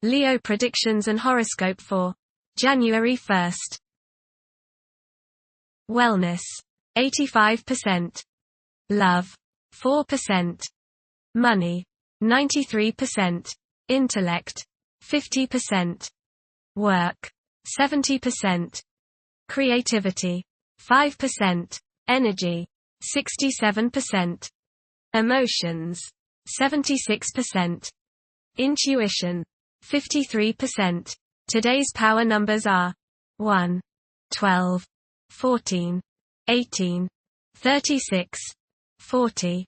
Leo predictions and horoscope for January 1st. Wellness, 85%. Love, 4%. Money, 93%. Intellect, 50%. Work, 70%. Creativity, 5%. Energy, 67%. Emotions, 76%. Intuition, 53%. Today's power numbers are 1, 12, 14, 18, 36, 40.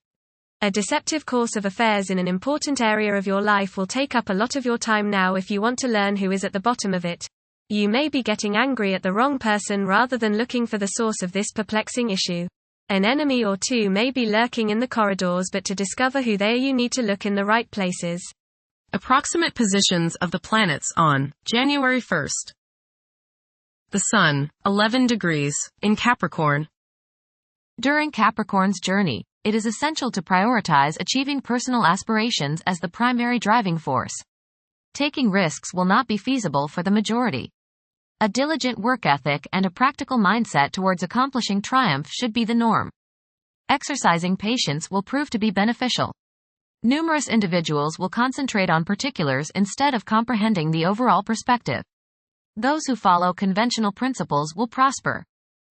A deceptive course of affairs in an important area of your life will take up a lot of your time now if you want to learn who is at the bottom of it. You may be getting angry at the wrong person rather than looking for the source of this perplexing issue. An enemy or two may be lurking in the corridors, but to discover who they are you need to look in the right places. Approximate positions of the planets on January 1st. The Sun, 11 degrees, in Capricorn. During Capricorn's journey, it is essential to prioritize achieving personal aspirations as the primary driving force. Taking risks will not be feasible for the majority. A diligent work ethic and a practical mindset towards accomplishing triumph should be the norm. Exercising patience will prove to be beneficial. Numerous individuals will concentrate on particulars instead of comprehending the overall perspective. Those who follow conventional principles will prosper.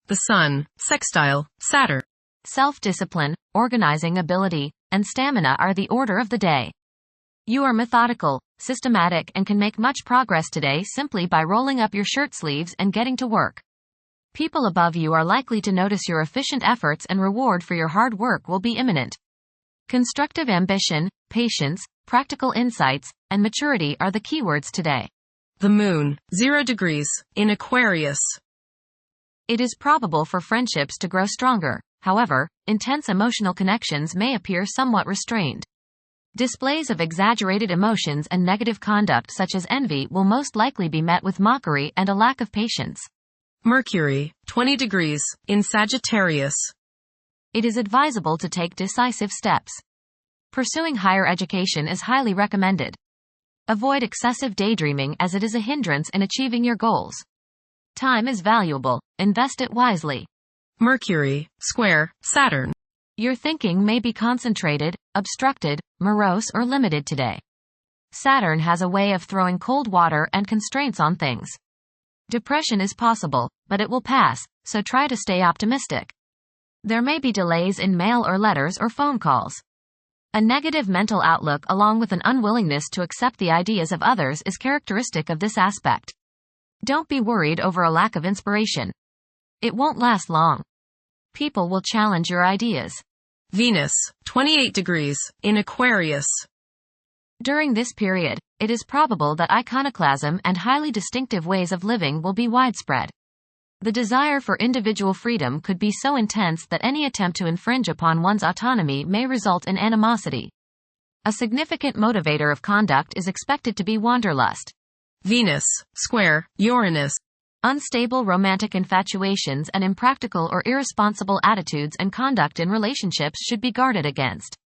The Sun, sextile, Saturn. Self-discipline, organizing ability, and stamina are the order of the day. You are methodical, systematic, and can make much progress today simply by rolling up your shirt sleeves and getting to work. People above you are likely to notice your efficient efforts, and reward for your hard work will be imminent. Constructive ambition, patience, practical insights, and maturity are the keywords today. The Moon, 0 degrees, in Aquarius. It is probable for friendships to grow stronger. However, intense emotional connections may appear somewhat restrained. Displays of exaggerated emotions and negative conduct such as envy will most likely be met with mockery and a lack of patience. Mercury, 20 degrees, in Sagittarius. It is advisable to take decisive steps. Pursuing higher education is highly recommended. Avoid excessive daydreaming as it is a hindrance in achieving your goals. Time is valuable, invest it wisely. Mercury, square, Saturn. Your thinking may be concentrated, obstructed, morose, or limited today. Saturn has a way of throwing cold water and constraints on things. Depression is possible, but it will pass, so try to stay optimistic. There may be delays in mail or letters or phone calls. A negative mental outlook along with an unwillingness to accept the ideas of others is characteristic of this aspect. Don't be worried over a lack of inspiration. It won't last long. People will challenge your ideas. Venus, 28 degrees, in Aquarius. During this period, it is probable that iconoclasm and highly distinctive ways of living will be widespread. The desire for individual freedom could be so intense that any attempt to infringe upon one's autonomy may result in animosity. A significant motivator of conduct is expected to be wanderlust. Venus, square, Uranus. Unstable romantic infatuations and impractical or irresponsible attitudes and conduct in relationships should be guarded against.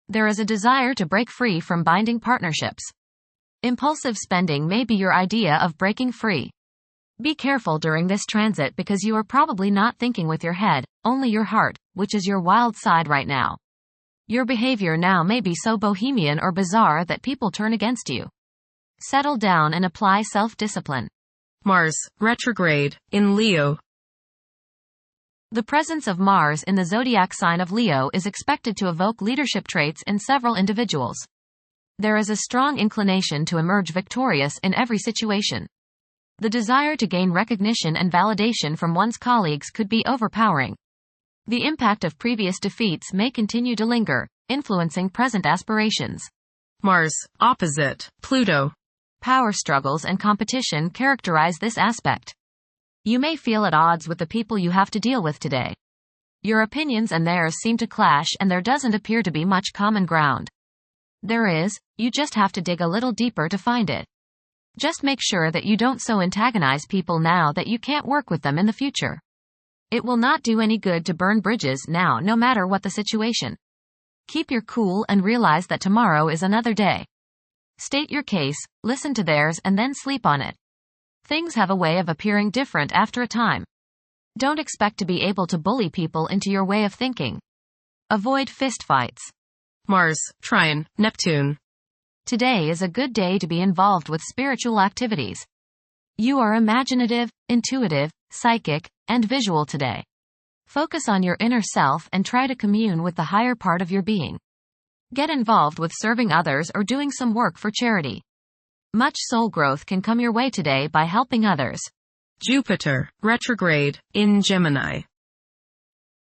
There is a desire to break free from binding partnerships. Impulsive spending may be your idea of breaking free. Be careful during this transit because you are probably not thinking with your head, only your heart, which is your wild side right now. Your behavior now may be so bohemian or bizarre that people turn against you. Settle down and apply self-discipline. Mars, retrograde, in Leo. The presence of Mars in the zodiac sign of Leo is expected to evoke leadership traits in several individuals. There is a strong inclination to emerge victorious in every situation. The desire to gain recognition and validation from one's colleagues could be overpowering. The impact of previous defeats may continue to linger, influencing present aspirations. Mars, opposite, Pluto. Power struggles and competition characterize this aspect. You may feel at odds with the people you have to deal with today. Your opinions and theirs seem to clash, and there doesn't appear to be much common ground. There is, you just have to dig a little deeper to find it. Just make sure that you don't so antagonize people now that you can't work with them in the future. It will not do any good to burn bridges now, no matter what the situation. Keep your cool and realize that tomorrow is another day. State your case, listen to theirs and then sleep on it. Things have a way of appearing different after a time. Don't expect to be able to bully people into your way of thinking. Avoid fistfights. Mars, Trine, Neptune. Today is a good day to be involved with spiritual activities. You are imaginative, intuitive, psychic, and visual today. Focus on your inner self and try to commune with the higher part of your being. Get involved with serving others or doing some work for charity. Much soul growth can come your way today by helping others. Jupiter, retrograde, in Gemini.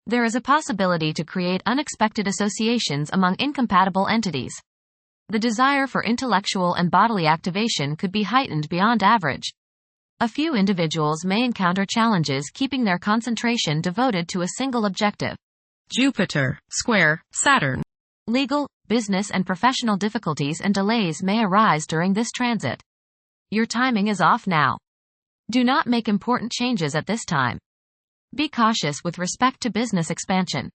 There is a possibility to create unexpected associations among incompatible entities. The desire for intellectual and bodily activation could be heightened beyond average. A few individuals may encounter challenges keeping their concentration devoted to a single objective. Jupiter, square, Saturn. Legal, business and professional difficulties and delays may arise during this transit. Your timing is off now. Do not make important changes at this time. Be cautious with respect to business expansion.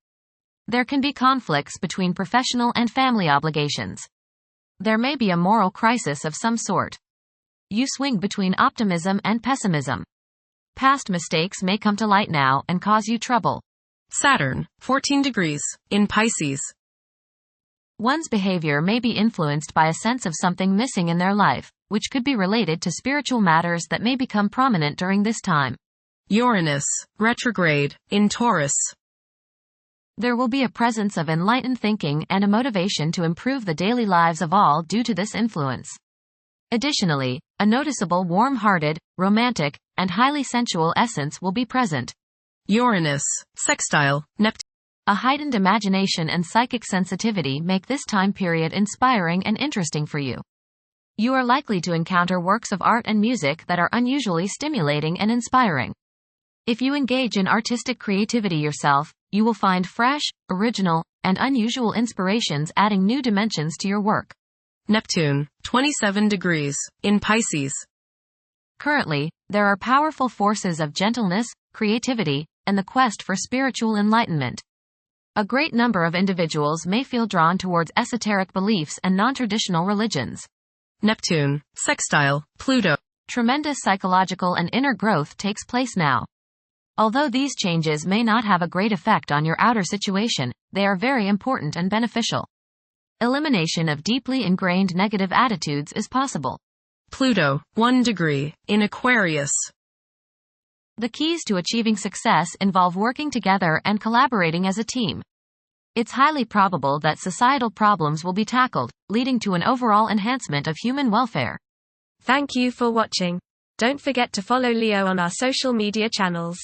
There can be conflicts between professional and family obligations. There may be a moral crisis of some sort. You swing between optimism and pessimism. Past mistakes may come to light now and cause you trouble. Saturn, 14 degrees, in Pisces. One's behavior may be influenced by a sense of something missing in their life, which could be related to spiritual matters that may become prominent during this time. Uranus, retrograde, in Taurus. There will be a presence of enlightened thinking and a motivation to improve the daily lives of all due to this influence. Additionally, a noticeable warm-hearted, romantic, and highly sensual essence will be present. Uranus, sextile, Neptune. A heightened imagination and psychic sensitivity make this time period inspiring and interesting for you. You are likely to encounter works of art and music that are unusually stimulating and inspiring. If you engage in artistic creativity yourself, you will find fresh, original, and unusual inspirations adding new dimensions to your work. Neptune, 27 degrees, in Pisces. Currently, there are powerful forces of gentleness, creativity, and the quest for spiritual enlightenment. A great number of individuals may feel drawn towards esoteric beliefs and non-traditional religions. Neptune, sextile, Pluto. Tremendous psychological and inner growth takes place now. Although these changes may not have a great effect on your outer situation, they are very important and beneficial. Elimination of deeply ingrained negative attitudes is possible. Pluto, 1 degree, in Aquarius. The keys to achieving success involve working together and collaborating as a team. It's highly probable that societal problems will be tackled, leading to an overall enhancement of human welfare. Thank you for watching. Don't forget to follow Leo on our social media channels.